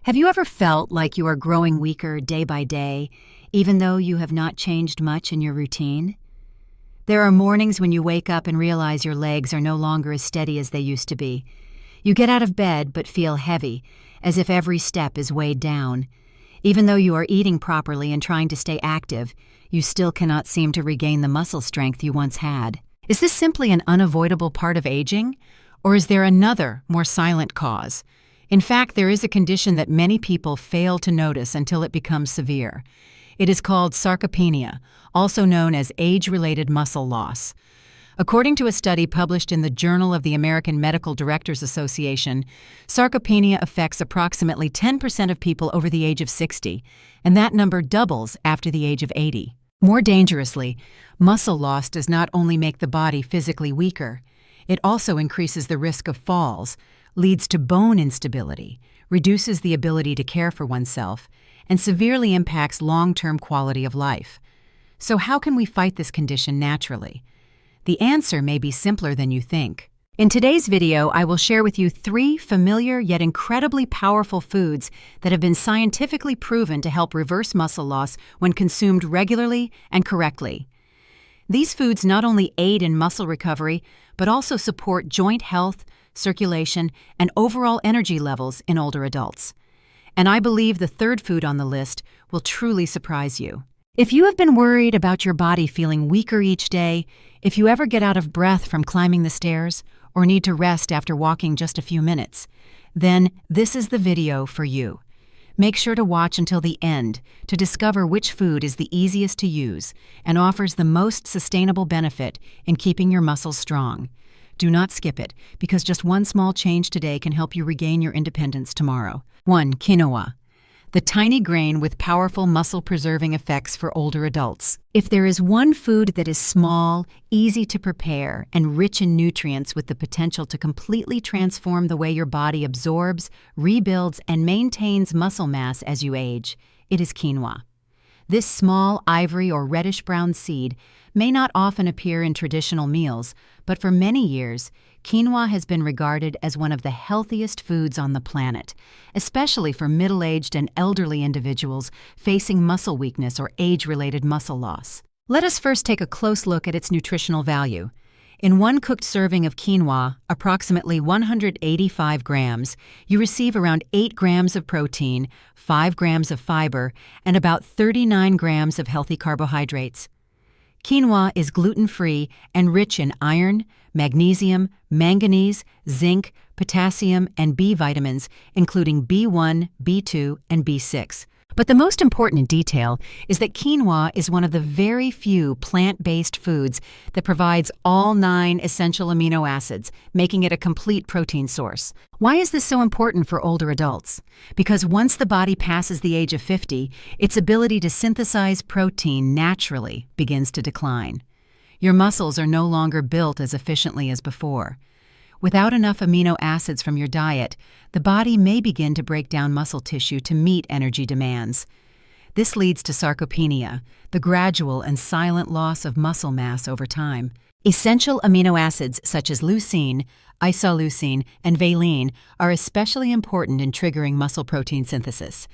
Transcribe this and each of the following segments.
Have you ever felt like you are growing weaker day by day, even though you have not changed much in your routine? There are mornings when you wake up and realize your legs are no longer as steady as they used to be. You get out of bed but feel heavy, as if every step is weighed down. Even though you are eating properly and trying to stay active, you still cannot seem to regain the muscle strength you once had. Is this simply an unavoidable part of aging? Or is there another, more silent cause? In fact, there is a condition that many people fail to notice until it becomes severe. It is called sarcopenia, also known as age-related muscle loss. According to a study published in the Journal of the American Medical Directors Association, sarcopenia affects approximately 10% of people over the age of 60, and that number doubles after the age of 80. More dangerously, muscle loss does not only make the body physically weaker, it also increases the risk of falls, leads to bone instability, reduces the ability to care for oneself, and severely impacts long-term quality of life. So how can we fight this condition naturally? The answer may be simpler than you think. In today's video, I will share with you 3 familiar yet incredibly powerful foods that have been scientifically proven to help reverse muscle loss when consumed regularly and correctly. These foods not only aid in muscle recovery, but also support joint health, circulation, and overall energy levels in older adults. And I believe the third food on the list will truly surprise you. If you have been worried about your body feeling weaker each day, if you ever get out of breath from climbing the stairs, or need to rest after walking just a few minutes, then this is the video for you. Make sure to watch until the end to discover which food is the easiest to use and offers the most sustainable benefit in keeping your muscles strong. Do not skip it, because just one small change today can help you regain your independence tomorrow. 1. Quinoa. The tiny grain with powerful muscle-preserving effects for older adults. If there is one food that is small, easy to prepare, and rich in nutrients with the potential to completely transform the way your body absorbs, rebuilds, and maintains muscle mass as you age, it is quinoa. This small ivory or reddish-brown seed may not often appear in traditional meals, but for many years, quinoa has been regarded as one of the healthiest foods on the planet, especially for middle-aged and elderly individuals facing muscle weakness or age-related muscle loss. Let us first take a close look at its nutritional value. In one cooked serving of quinoa, approximately 185 grams, you receive around 8 grams of protein, 5 grams of fiber, and about 39 grams of healthy carbohydrates. Quinoa is gluten-free and rich in iron, magnesium, manganese, zinc, potassium, and B vitamins, including B1, B2, and B6. But the most important detail is that quinoa is one of the very few plant-based foods that provides all 9 essential amino acids, making it a complete protein source. Why is this so important for older adults? Because once the body passes the age of 50, its ability to synthesize protein naturally begins to decline. Your muscles are no longer built as efficiently as before. Without enough amino acids from your diet, the body may begin to break down muscle tissue to meet energy demands. This leads to sarcopenia, the gradual and silent loss of muscle mass over time. Essential amino acids such as leucine, isoleucine, and valine are especially important in triggering muscle protein synthesis.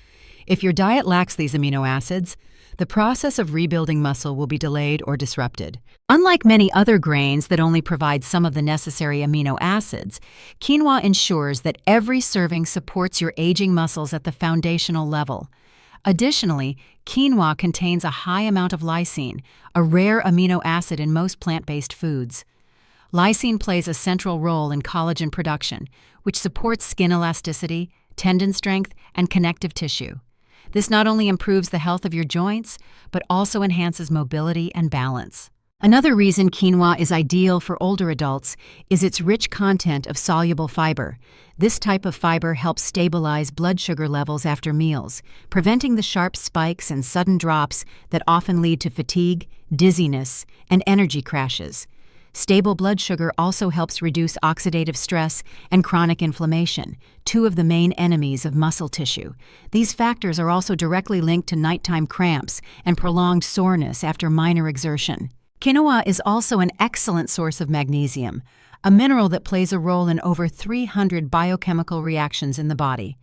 If your diet lacks these amino acids, the process of rebuilding muscle will be delayed or disrupted. Unlike many other grains that only provide some of the necessary amino acids, quinoa ensures that every serving supports your aging muscles at the foundational level. Additionally, quinoa contains a high amount of lysine, a rare amino acid in most plant-based foods. Lysine plays a central role in collagen production, which supports skin elasticity, tendon strength, and connective tissue. This not only improves the health of your joints, but also enhances mobility and balance. Another reason quinoa is ideal for older adults is its rich content of soluble fiber. This type of fiber helps stabilize blood sugar levels after meals, preventing the sharp spikes and sudden drops that often lead to fatigue, dizziness, and energy crashes. Stable blood sugar also helps reduce oxidative stress and chronic inflammation, 2 of the main enemies of muscle tissue. These factors are also directly linked to nighttime cramps and prolonged soreness after minor exertion. Quinoa is also an excellent source of magnesium, a mineral that plays a role in over 300 biochemical reactions in the body.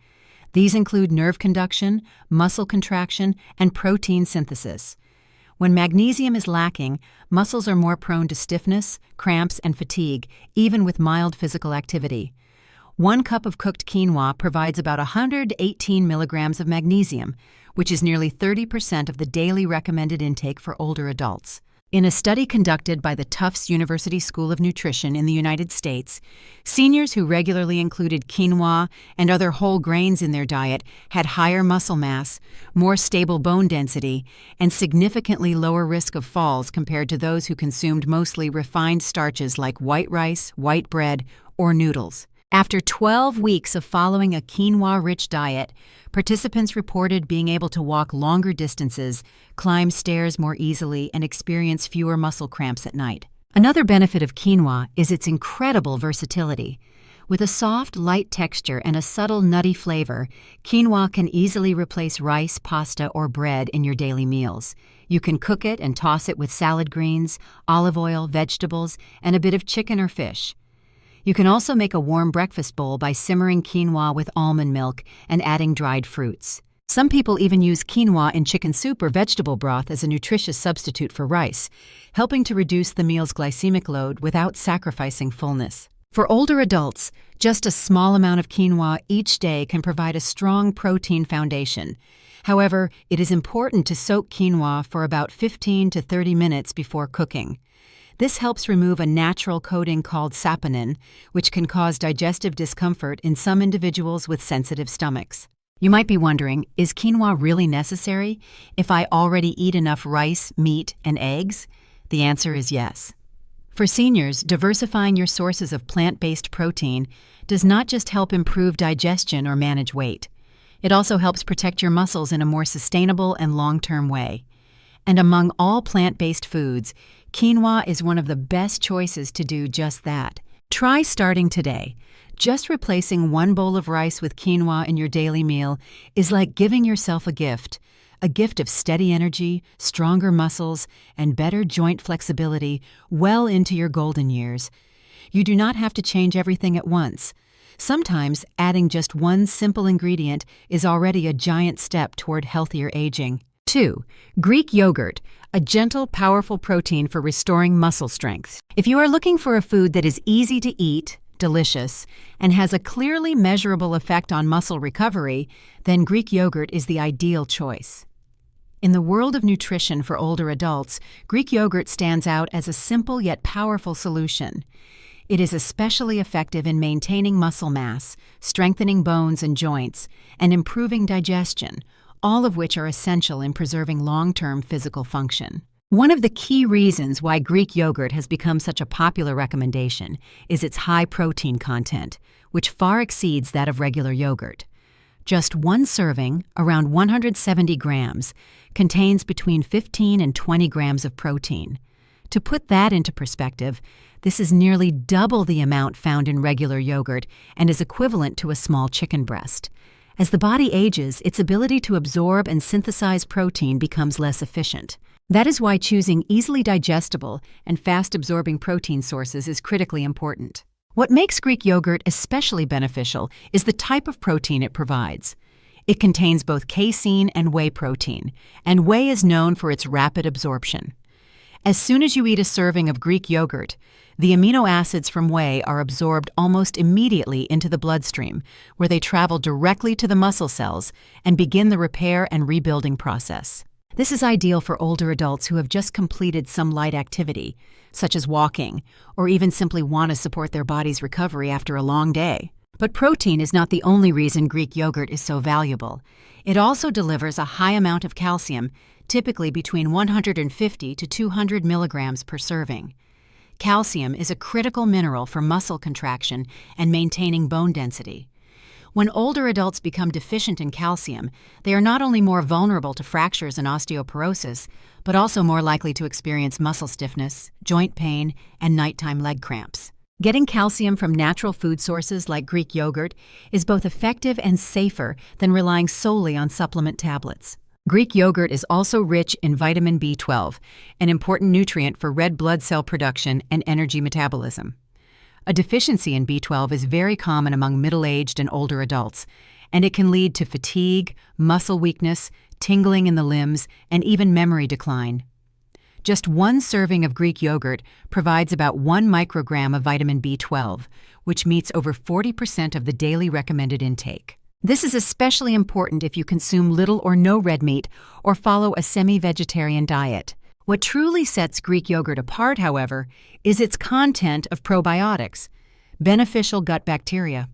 These include nerve conduction, muscle contraction, and protein synthesis. When magnesium is lacking, muscles are more prone to stiffness, cramps, and fatigue, even with mild physical activity. 1 cup of cooked quinoa provides about 118 milligrams of magnesium, which is nearly 30% of the daily recommended intake for older adults. In a study conducted by the Tufts University School of Nutrition in the United States, seniors who regularly included quinoa and other whole grains in their diet had higher muscle mass, more stable bone density, and significantly lower risk of falls compared to those who consumed mostly refined starches like white rice, white bread, or noodles. After 12 weeks of following a quinoa-rich diet, participants reported being able to walk longer distances, climb stairs more easily, and experience fewer muscle cramps at night. Another benefit of quinoa is its incredible versatility. With a soft, light texture and a subtle, nutty flavor, quinoa can easily replace rice, pasta, or bread in your daily meals. You can cook it and toss it with salad greens, olive oil, vegetables, and a bit of chicken or fish. You can also make a warm breakfast bowl by simmering quinoa with almond milk and adding dried fruits. Some people even use quinoa in chicken soup or vegetable broth as a nutritious substitute for rice, helping to reduce the meal's glycemic load without sacrificing fullness. For older adults, just a small amount of quinoa each day can provide a strong protein foundation. However, it is important to soak quinoa for about 15 to 30 minutes before cooking. This helps remove a natural coating called saponin, which can cause digestive discomfort in some individuals with sensitive stomachs. You might be wondering, is quinoa really necessary if I already eat enough rice, meat, and eggs? The answer is yes. For seniors, diversifying your sources of plant-based protein does not just help improve digestion or manage weight. It also helps protect your muscles in a more sustainable and long-term way. And among all plant-based foods, quinoa is one of the best choices to do just that. Try starting today. Just replacing 1 bowl of rice with quinoa in your daily meal is like giving yourself a gift of steady energy, stronger muscles, and better joint flexibility well into your golden years. You do not have to change everything at once. Sometimes adding just one simple ingredient is already a giant step toward healthier aging. 2. Greek yogurt, a gentle, powerful protein for restoring muscle strength. If you are looking for a food that is easy to eat, delicious, and has a clearly measurable effect on muscle recovery, then Greek yogurt is the ideal choice. In the world of nutrition for older adults, Greek yogurt stands out as a simple yet powerful solution. It is especially effective in maintaining muscle mass, strengthening bones and joints, and improving digestion, all of which are essential in preserving long-term physical function. One of the key reasons why Greek yogurt has become such a popular recommendation is its high protein content, which far exceeds that of regular yogurt. Just one serving, around 170 grams, contains between 15 and 20 grams of protein. To put that into perspective, this is nearly double the amount found in regular yogurt and is equivalent to a small chicken breast. As the body ages, its ability to absorb and synthesize protein becomes less efficient. That is why choosing easily digestible and fast-absorbing protein sources is critically important. What makes Greek yogurt especially beneficial is the type of protein it provides. It contains both casein and whey protein, and whey is known for its rapid absorption. As soon as you eat a serving of Greek yogurt, the amino acids from whey are absorbed almost immediately into the bloodstream, where they travel directly to the muscle cells and begin the repair and rebuilding process. This is ideal for older adults who have just completed some light activity, such as walking, or even simply want to support their body's recovery after a long day. But protein is not the only reason Greek yogurt is so valuable. It also delivers a high amount of calcium, typically between 150 to 200 milligrams per serving. Calcium is a critical mineral for muscle contraction and maintaining bone density. When older adults become deficient in calcium, they are not only more vulnerable to fractures and osteoporosis, but also more likely to experience muscle stiffness, joint pain, and nighttime leg cramps. Getting calcium from natural food sources like Greek yogurt is both effective and safer than relying solely on supplement tablets. Greek yogurt is also rich in vitamin B12, an important nutrient for red blood cell production and energy metabolism. A deficiency in B12 is very common among middle-aged and older adults, and it can lead to fatigue, muscle weakness, tingling in the limbs, and even memory decline. Just one serving of Greek yogurt provides about 1 microgram of vitamin B12, which meets over 40% of the daily recommended intake. This is especially important if you consume little or no red meat or follow a semi-vegetarian diet. What truly sets Greek yogurt apart, however, is its content of probiotics, beneficial gut bacteria.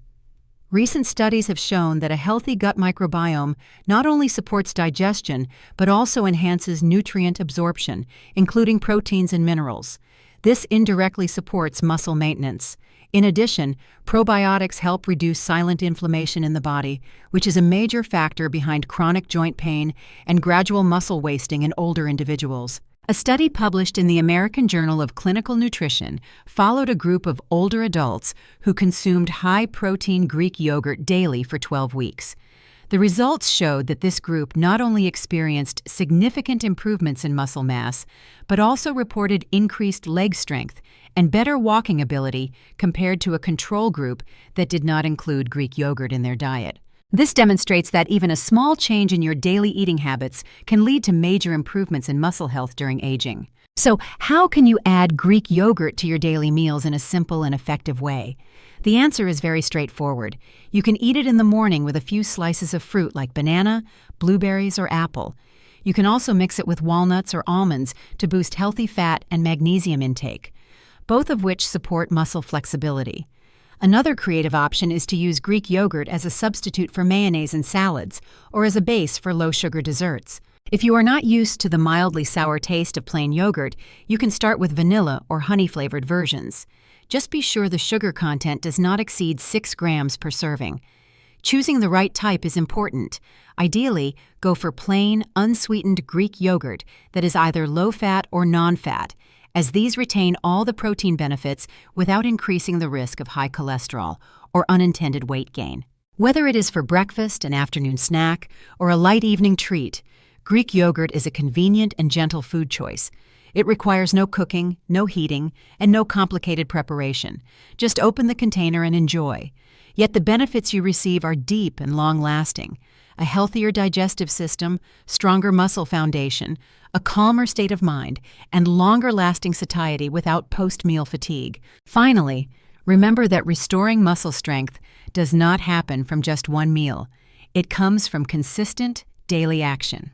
Recent studies have shown that a healthy gut microbiome not only supports digestion, but also enhances nutrient absorption, including proteins and minerals. This indirectly supports muscle maintenance. In addition, probiotics help reduce silent inflammation in the body, which is a major factor behind chronic joint pain and gradual muscle wasting in older individuals. A study published in the American Journal of Clinical Nutrition followed a group of older adults who consumed high-protein Greek yogurt daily for 12 weeks. The results showed that this group not only experienced significant improvements in muscle mass, but also reported increased leg strength and better walking ability compared to a control group that did not include Greek yogurt in their diet. This demonstrates that even a small change in your daily eating habits can lead to major improvements in muscle health during aging. So, how can you add Greek yogurt to your daily meals in a simple and effective way? The answer is very straightforward. You can eat it in the morning with a few slices of fruit like banana, blueberries, or apple. You can also mix it with walnuts or almonds to boost healthy fat and magnesium intake, both of which support muscle flexibility. Another creative option is to use Greek yogurt as a substitute for mayonnaise in salads or as a base for low-sugar desserts. If you are not used to the mildly sour taste of plain yogurt, you can start with vanilla or honey-flavored versions. Just be sure the sugar content does not exceed 6 grams per serving. Choosing the right type is important. Ideally, go for plain, unsweetened Greek yogurt that is either low-fat or non-fat, as these retain all the protein benefits without increasing the risk of high cholesterol or unintended weight gain. Whether it is for breakfast, an afternoon snack, or a light evening treat, Greek yogurt is a convenient and gentle food choice. It requires no cooking, no heating, and no complicated preparation. Just open the container and enjoy. Yet the benefits you receive are deep and long-lasting. A healthier digestive system, stronger muscle foundation, a calmer state of mind, and longer-lasting satiety without post-meal fatigue. Finally, remember that restoring muscle strength does not happen from just one meal. It comes from consistent, daily action.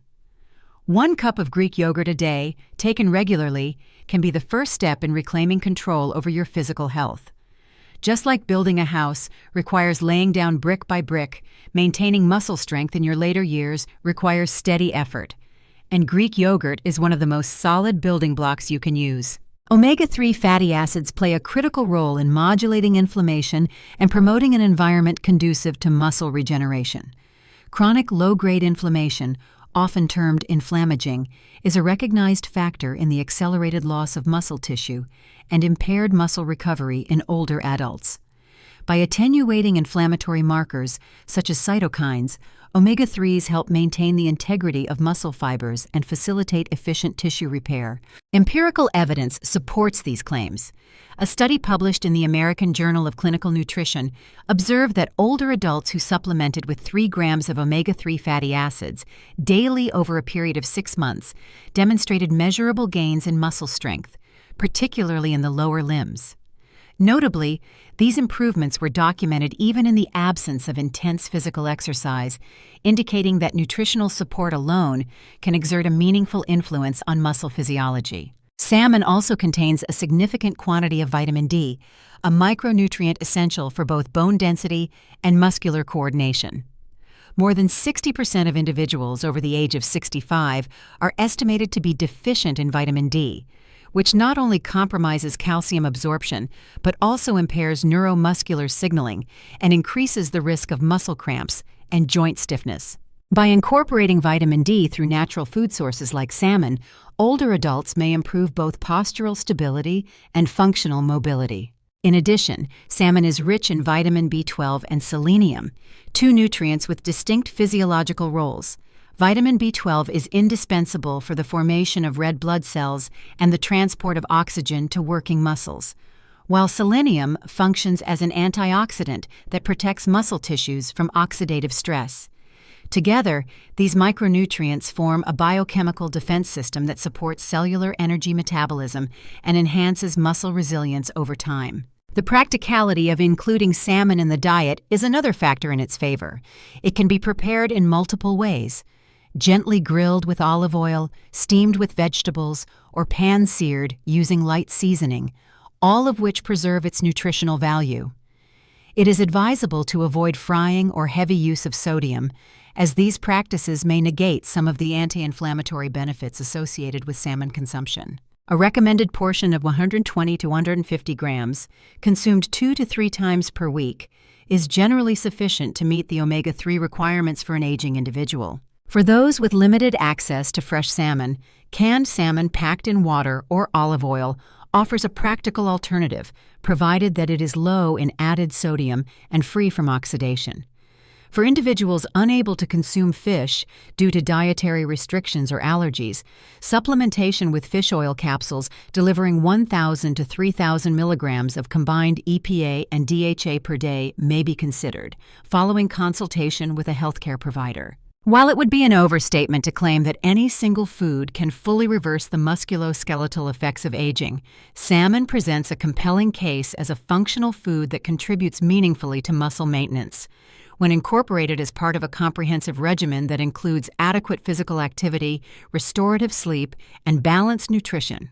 1 cup of Greek yogurt a day, taken regularly, can be the first step in reclaiming control over your physical health. Just like building a house requires laying down brick by brick, maintaining muscle strength in your later years requires steady effort. And Greek yogurt is one of the most solid building blocks you can use. Omega-3 fatty acids play a critical role in modulating inflammation and promoting an environment conducive to muscle regeneration. Chronic low-grade inflammation, often termed inflammaging, is a recognized factor in the accelerated loss of muscle tissue and impaired muscle recovery in older adults. By attenuating inflammatory markers, such as cytokines, omega-3s help maintain the integrity of muscle fibers and facilitate efficient tissue repair. Empirical evidence supports these claims. A study published in the American Journal of Clinical Nutrition observed that older adults who supplemented with 3 grams of omega-3 fatty acids daily over a period of 6 months demonstrated measurable gains in muscle strength, particularly in the lower limbs. Notably, these improvements were documented even in the absence of intense physical exercise, indicating that nutritional support alone can exert a meaningful influence on muscle physiology. Salmon also contains a significant quantity of vitamin D, a micronutrient essential for both bone density and muscular coordination. More than 60% of individuals over the age of 65 are estimated to be deficient in vitamin D, which not only compromises calcium absorption, but also impairs neuromuscular signaling and increases the risk of muscle cramps and joint stiffness. By incorporating vitamin D through natural food sources like salmon, older adults may improve both postural stability and functional mobility. In addition, salmon is rich in vitamin B12 and selenium, 2 nutrients with distinct physiological roles. Vitamin B12 is indispensable for the formation of red blood cells and the transport of oxygen to working muscles, while selenium functions as an antioxidant that protects muscle tissues from oxidative stress. Together, these micronutrients form a biochemical defense system that supports cellular energy metabolism and enhances muscle resilience over time. The practicality of including salmon in the diet is another factor in its favor. It can be prepared in multiple ways: gently grilled with olive oil, steamed with vegetables, or pan-seared using light seasoning, all of which preserve its nutritional value. It is advisable to avoid frying or heavy use of sodium, as these practices may negate some of the anti-inflammatory benefits associated with salmon consumption. A recommended portion of 120 to 150 grams, consumed 2 to 3 times per week, is generally sufficient to meet the omega-3 requirements for an aging individual. For those with limited access to fresh salmon, canned salmon packed in water or olive oil offers a practical alternative, provided that it is low in added sodium and free from oxidation. For individuals unable to consume fish due to dietary restrictions or allergies, supplementation with fish oil capsules delivering 1,000 to 3,000 milligrams of combined EPA and DHA per day may be considered, following consultation with a healthcare provider. While it would be an overstatement to claim that any single food can fully reverse the musculoskeletal effects of aging, salmon presents a compelling case as a functional food that contributes meaningfully to muscle maintenance. When incorporated as part of a comprehensive regimen that includes adequate physical activity, restorative sleep, and balanced nutrition,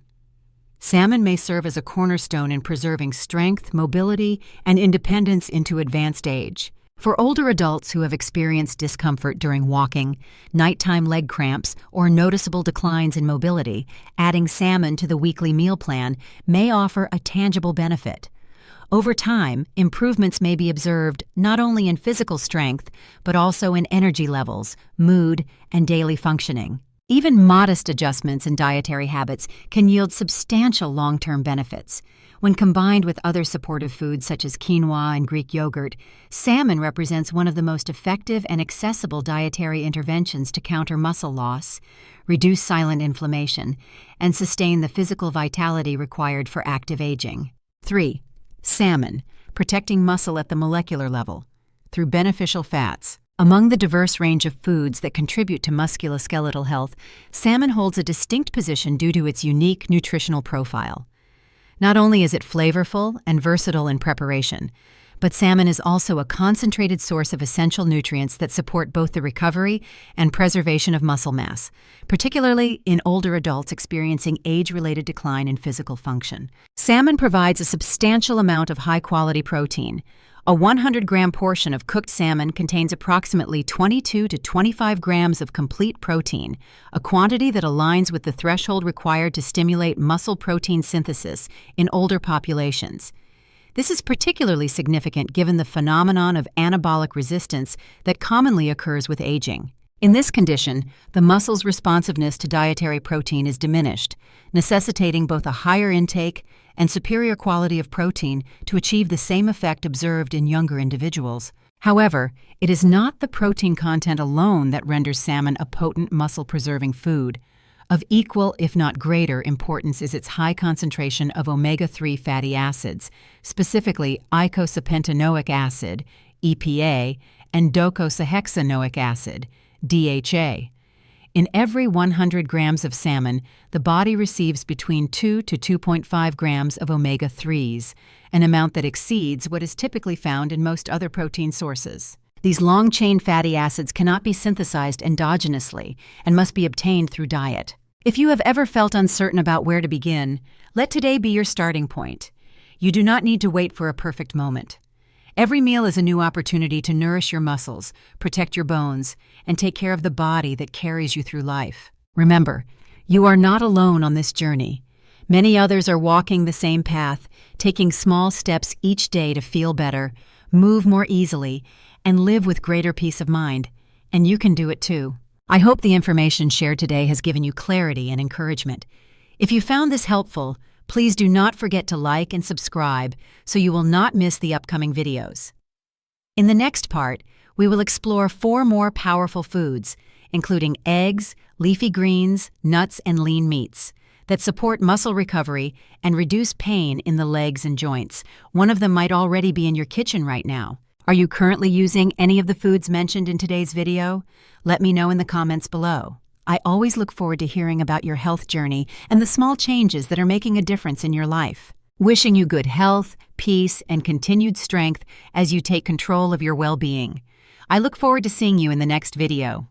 salmon may serve as a cornerstone in preserving strength, mobility, and independence into advanced age. For older adults who have experienced discomfort during walking, nighttime leg cramps, or noticeable declines in mobility, adding salmon to the weekly meal plan may offer a tangible benefit. Over time, improvements may be observed not only in physical strength, but also in energy levels, mood, and daily functioning. Even modest adjustments in dietary habits can yield substantial long-term benefits. When combined with other supportive foods such as quinoa and Greek yogurt, salmon represents one of the most effective and accessible dietary interventions to counter muscle loss, reduce silent inflammation, and sustain the physical vitality required for active aging. 3. Salmon, protecting muscle at the molecular level through beneficial fats. Among the diverse range of foods that contribute to musculoskeletal health, salmon holds a distinct position due to its unique nutritional profile. Not only is it flavorful and versatile in preparation, but salmon is also a concentrated source of essential nutrients that support both the recovery and preservation of muscle mass, particularly in older adults experiencing age-related decline in physical function. Salmon provides a substantial amount of high-quality protein. A 100-gram portion of cooked salmon contains approximately 22 to 25 grams of complete protein, a quantity that aligns with the threshold required to stimulate muscle protein synthesis in older populations. This is particularly significant given the phenomenon of anabolic resistance that commonly occurs with aging. In this condition, the muscle's responsiveness to dietary protein is diminished, necessitating both a higher intake and superior quality of protein to achieve the same effect observed in younger individuals. However, it is not the protein content alone that renders salmon a potent muscle-preserving food. Of equal, if not greater, importance is its high concentration of omega-3 fatty acids, specifically eicosapentaenoic acid, EPA, and docosahexaenoic acid, DHA. In every 100 grams of salmon, the body receives between 2 to 2.5 grams of omega-3s, an amount that exceeds what is typically found in most other protein sources. These long-chain fatty acids cannot be synthesized endogenously and must be obtained through diet. If you have ever felt uncertain about where to begin, let today be your starting point. You do not need to wait for a perfect moment. Every meal is a new opportunity to nourish your muscles, protect your bones, and take care of the body that carries you through life. Remember, you are not alone on this journey. Many others are walking the same path, taking small steps each day to feel better, move more easily, and live with greater peace of mind. And you can do it too. I hope the information shared today has given you clarity and encouragement. If you found this helpful, please do not forget to like and subscribe so you will not miss the upcoming videos. In the next part, we will explore 4 more powerful foods, including eggs, leafy greens, nuts, and lean meats, that support muscle recovery and reduce pain in the legs and joints. One of them might already be in your kitchen right now. Are you currently using any of the foods mentioned in today's video? Let me know in the comments below. I always look forward to hearing about your health journey and the small changes that are making a difference in your life. Wishing you good health, peace, and continued strength as you take control of your well-being. I look forward to seeing you in the next video.